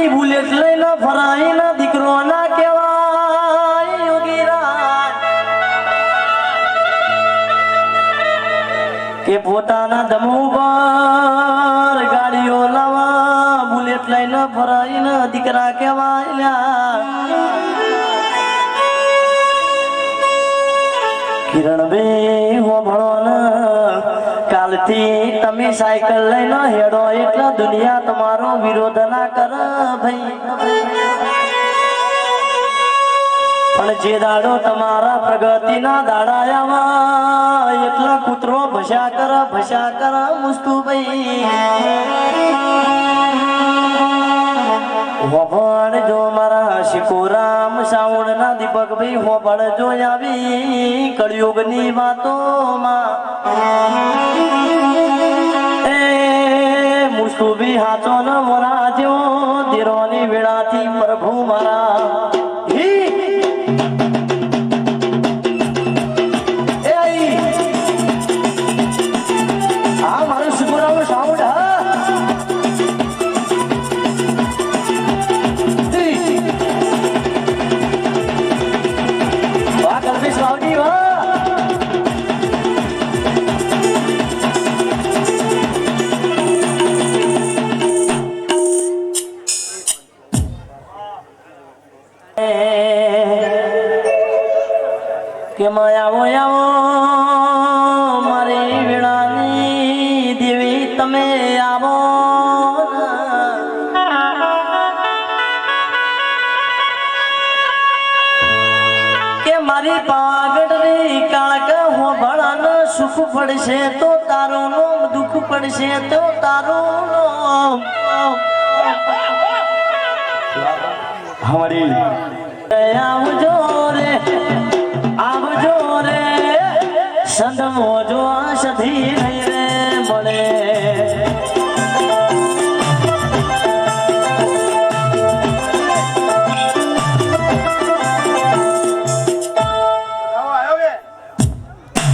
bullet લઈને ફરાઈને દીકરો ના કહેવાય યોગીરાજ કે પોતાના દમ ઉપર ગાડીઓ લાવા બુલેટ લઈને ફરાઈને દીકરા કહેવાય કિરણભાઈ હો ભણો ને કાલથી તમે સાયકલ લઈને હેડો એટલે દુનિયા તમારો વિરોધ ના કરે ભાઈ પણ જે દાડો તમારા પ્રગતિના દાડા આવા એટલે કૂતરો ભસ્યા કર મુસ્તુભાઈ હોભળજો મારા શિકોરામ સાવણ ના દીપક ભાઈ હોભળજો આવી કળિયુગની વાતોમાં એ મુસ્તુભી હાચો ન મોરા જેવો ધીરોની વેળાથી પ્રભુ મારા મારું શિકોરામ સાવણ કે આવો મારી વીણાની દેવી તમે આવો કે મારી પાગડની કાળક હો ભણાનો સુખ પડશે તો તારું નામ દુઃખ પડશે તો તારું નામ હમારી આવજો રે સંત મોજો સધી રે મળે